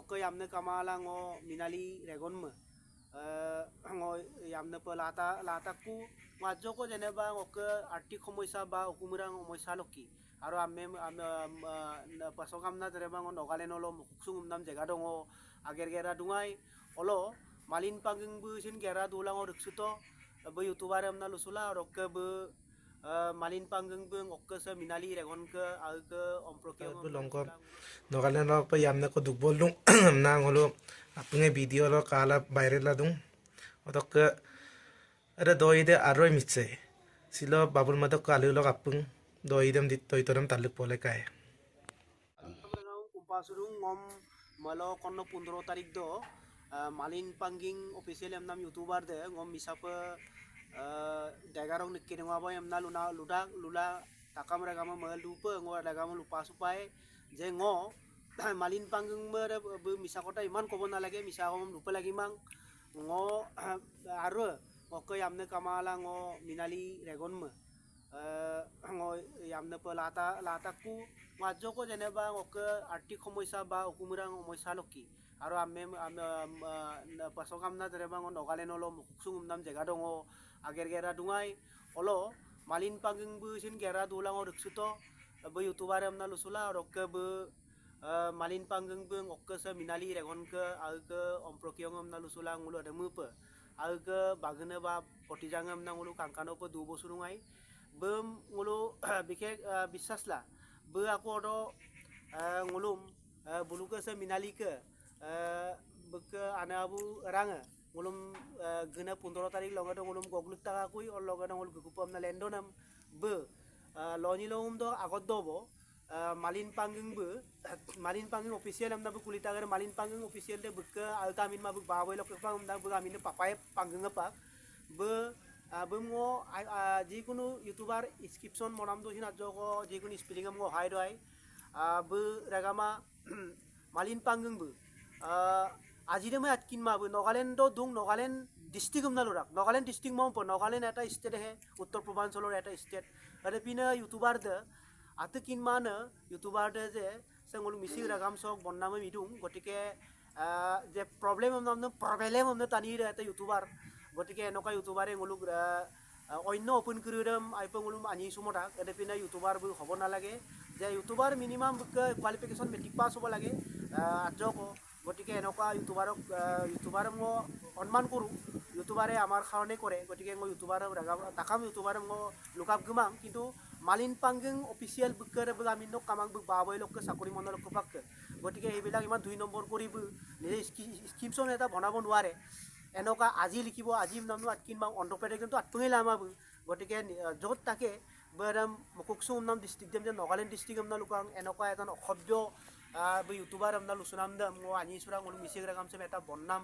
oke yamne kamala ngo minali regon me ngo yamne pe lataku majoko jeneba oke artik homoisa ba okumurang homoisa loki aro amme pasokamna tereba ngo nogalenolo muksung nam jega dongo ager gera dungai olo malin panging bu sin gera dulang o riksuto bu youtuber amna lusula rokke bu malin panging bu okke se minali regon ke alke omproke longko nogalen lo pa yamna ko dugbol dung na ngolo apne video lo kala viral la dung otok ke ada doide aroi mitse silo babul mata kalu lo kapung doidem dit toitoram taluk pole kai kumpasurung ngom malo kono 15 tarik do malin panging official em nam youtuber de ngom misapa dagarong nikki ngwa boy em na lula takam ragama mal dupe ngo ragama lupa supai je ngo malin panging mere misakota iman ko bona lage misagom lupa lagi mang ngo aro oke yamne kamala ngo minali regon me ngo yamne pe lataku majoko jeneba oke artik homoisa ba okumurang homoisa loki aro amme pasokamna tereba ngo nogalenolo muksung nam jega dongo ager gera dungai olo malin panging bu sin gera dulang o riksuto bu youtuber amna lusula rokke bu malin panging bu okke se minali regon ke alke omprokiong amna lusula ngulu ada mupe alke bagene ba potijang amna ngulu kangkano pe 2 bosurungai bem ngulu bikek bisas la bu aku odo ngulum buluke se minali ke beke anabu ranga ngulum gena 15 tarik longa do ngulum gogluk taka kui or longa do ngul gupam na lendo nam be loni lom do agot dobo malin panging be malin panging official am na bu kulita gar malin panging official de beke altamin ma bu baboy lok pa am na bu amin papai panging pa be bemo jikunu youtuber description monam do hina jogo jikunu spelling am go hai doi bu ragama malin panging bu আজিরে মই আটকিন মাবু Nagaland দুং Nagaland district আমনা লুৰাক Nagaland district মাও নগালেণ্ড এটা state হে উত্তৰ পূৰ্বাঞ্চলৰ এটা state আৰে পিনে YouTuber দে আতে কিন মানে ইউটিউবাৰ দে যে সেংল মিসি ৰাগাম সক বন্নামে মিদুং গটিকে যে প্ৰবলেম আমনা টানি এটা ইউটিউবাৰ গটিকে এনেকা ইউটিউবাৰে ngলুক অন্য ওপেন কৰিম আইপংলুম আনি সুমতা আৰে পিনে ইউটিউবাৰ বু হ'ব নালাগে যে YouTuber minimum qualification matric pass হ'ব লাগে আজক গতিকে এনেকুৱা ইউটিউবাৰ মই সন্মান কৰোঁ ইউটিউবাৰে আমাৰ কাৰণে কৰে গতিকে মই ইউটিউবাৰ তাকাম ইউটিউবাৰ মই লুকাপ গোমাং কিন্তু মালিন পাংগিং অফিচিয়েল বুকৰে আমি নক কামাং বুক বাবৈ লক চাকৰি মনৰ লক পাক গতিকে এইবিলাক ইমান 2 নম্বৰ কৰিব নিজে স্কিমছন এটা বনাব নোৱাৰে এনেকুৱা আজি লিখিব আজি নামনো আটকিন মাং অন্ধ্ৰপ্ৰদেশ কিন্তু আটপঙি লামাবো গতিকে য'ত তাকে বৰাম মুকুকসুম নাম ডিষ্ট্ৰিক্ট যে নগালেণ্ড ডিষ্ট্ৰিক্ট আমনা লুকাং এনেকুৱা এজন অসভ্য bu youtuber amna lusunam da mo ani sura ngul mising ragam se meta bonnam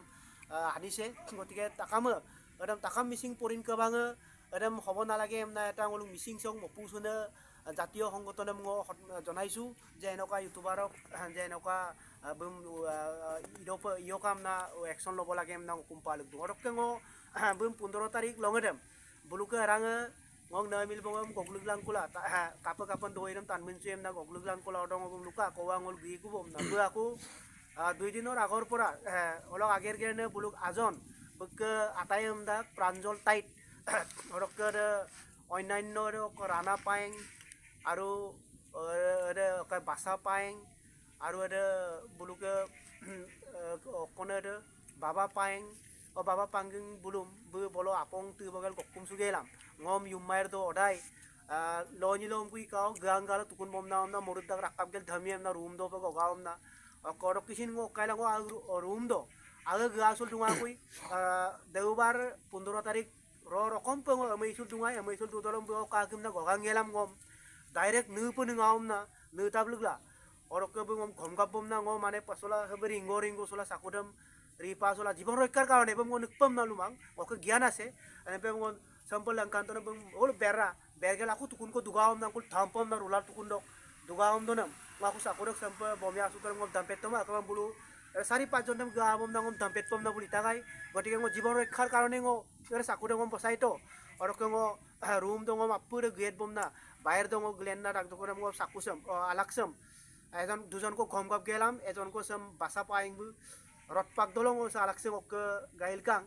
anise gotike takama adam takam mising porin ka bang adam hobo na lage amna eta ngul mising song mopu suna জাতীয় সংগঠনে mo জনাইছো যে এনেকা ইউটিউবাৰক যে এনেকা বম ইয়কাম না action লব লাগে আমনা কুম্পালক দৰকে ngo বম 15 তাৰিখ লঙেদম বুলুকে ৰাঙে ngong na mil bongam goglug lang kula kapa kapan doiram tan mensuem na goglug lang kula odong ngom luka ko angol gi ku bom na bu aku 2 dinor agor pora olok ager gene buluk ajon beke atayam da pranjol tait orok অন্যান্য রানা পায়েং আৰু কা বাসা পায়েং আৰু বুলুকে কোনে বাবা Payeng o baba panggeng bulum bu bolo apong tu bagal kokum sugelam ngom yumair do odai loni lom kui kaw gangal tukun bom na morud dak rakab gel dhamiem na room do ba gawam na korok kisin ngo kaila ngo room do aga gasul dunga kui deubar 15 tarik ro rokom peng amai sul dunga amai sul tu dolom bo kagim na gogang gelam ngom direct nu pun ngawam na nu tablugla orok ke ngom gomgap bom na ngom mane pasola hebring ngoring go sola sakudam ripa sola জীবন রক্ষার কারণে এবং নিকপম না লুমাং okay জ্ঞান আছে এবং সম্পল লঙ্কান্তন এবং ওল বেরা বেরগেল আকু তুকুন কো দুগাওম না কুল থাম্পম না রুলার তুকুন দক দুগাওম দনম মাকু সাকুরক সম্প বমিয়া সুতর ngom দাম্পেতম আকম বুলু 4-5 জন নাম গাবম না ngom দাম্পেতম না বুলি তাগাই গটিকে ngom জীবন রক্ষার কারণে ngom এর সাকুরে ngom বসাইতো অরকে ngom রুম দং ngom আপুরে গেট বম না বাইর দং গ্লেন না ডাক দকরে ngom সাকুসম আলাকসম এজন দুজনকো ঘম গাপ গেলাম এজনকো সাম বাসা পাইংবু রটপাক দলং ও সালাকসে ওক গাইল Kang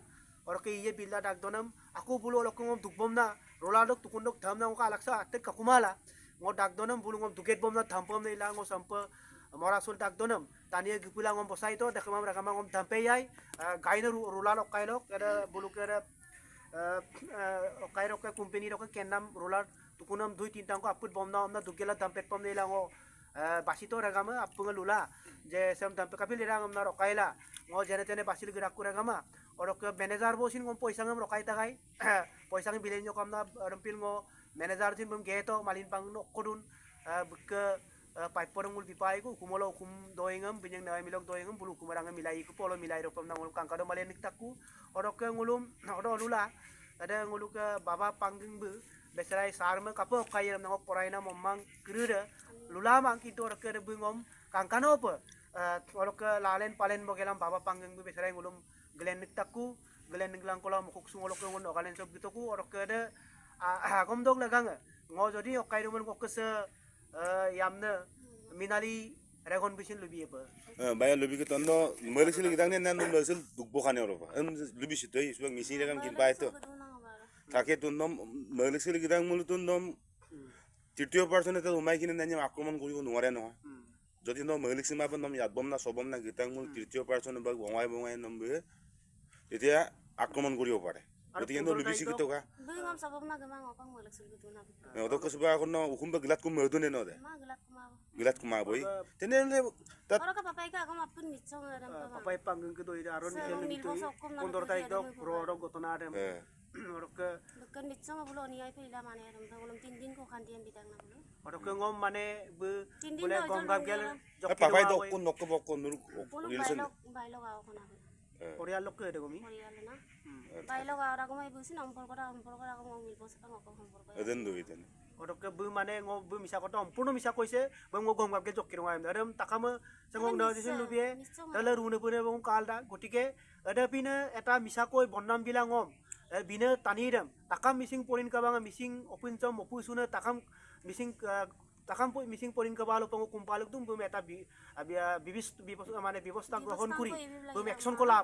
orke iye bilda dak donam aku bulu lokong dukbom na roladok tukundok dham na ka alaksa atte kakumala ngo dak donam bulu ngom duket bom na dhampom nei lang ngo sampa morasul dak donam taniye gipula ngom bosai to dekamam rakama ngom dhampe yai gaina rolalok kailok ada bulu kera kairok ka company rok kenam rolar tukunam 2-3 tang ko aput bom na omna dukela dhampet pom nei lang ngo basito ragama apunga lula je sam dhampe kapil rang omna rokaila ngo jene tene basil girak kuragama orok manager bosin ngom poisa ngam rokai tagai poisa ngam bilen nyokam na rampil ngo manager tin bum geto malin pang no kodun ke pai porong ul bipai ku kumolo kum doingam binyang na milok doingam bulu kumarang milai ku polo milai ropam na ngul kangkado malen niktaku orok ngulum odo lula ada ngulu ke baba pangging bu beserai sarma kapo kayam nangok poraina momang kruda lula mang kinto orok ke bu ngom kangkano pe orok ke lalen palen bogelam baba pangging bu beserai ngulum glen niktaku glen niklang kola mukuk sungolok ngon okalen sob gitoku orok ke de agom dog lagang ngo jodi okai rumen kok se yamne minali ragon bisin lubi apa bayan lubi ke tondo melisil gidang ne nan melisil dukbo khane oroba lubi sitoi subang misi regam kin pai to take tondo melisil gidang mulu tondo তৃতীয় পার্সনে তো উমাই কিনে নানি আক্রমণ করিব নোৱাৰে নহয় যদি ন মহিলিক সীমা পন ইয়াদবম না সবম না গীতাং মূল তৃতীয় পার্সনে বা বঙাই বঙাই নম্বরে তেতিয়া আক্রমণ করিব পাৰে গতিকে ন লুবি সিকি টকা Bingam sabab na gamang opang walak sul gitu na. অত কসবা এখন উকুম বা গিলাত কুম মদনে ন দে Ma gelat kumaw. গিলাত কুমা বই তেনে তাত Ora ka papay ka ako mapun nitsong na ram pa. papai pangging ke doi aron Sa kel milbo itu sa hukum na kondor tarik dok rodok gotona dem orok ke Bukan nitsong na bulo niya pa ila mane ram pa ulam tindin ko kandian bitang na bulo. orok ke ngom mane bu Tindin boleh daw, gonggap dyan gel lang jok পাপাই তো কোন নক বক Nur Bulo রিলসন bailog ako na. orial lok ke de gomi Morial na. Bailog ako ko may busin ampor ko ako mo milbo sa pang ako ampor ko. এদেন দুই তেনে orok ke bu mane ngo bu misa ko tom puno misa ko ise bu ngo gonggap gel jok kirong ayam adam takama sangong na disin lubie tala rune pune bong kalda gotike ada pina eta misa koi bonnam bilang ngom bina tanidam takam missing porin ka bang missing opun chom opu suna takam missing takam missing porin ka balo pango kumpaluk dum bu meta bibis mane bibosta grohon kuri bu action ko la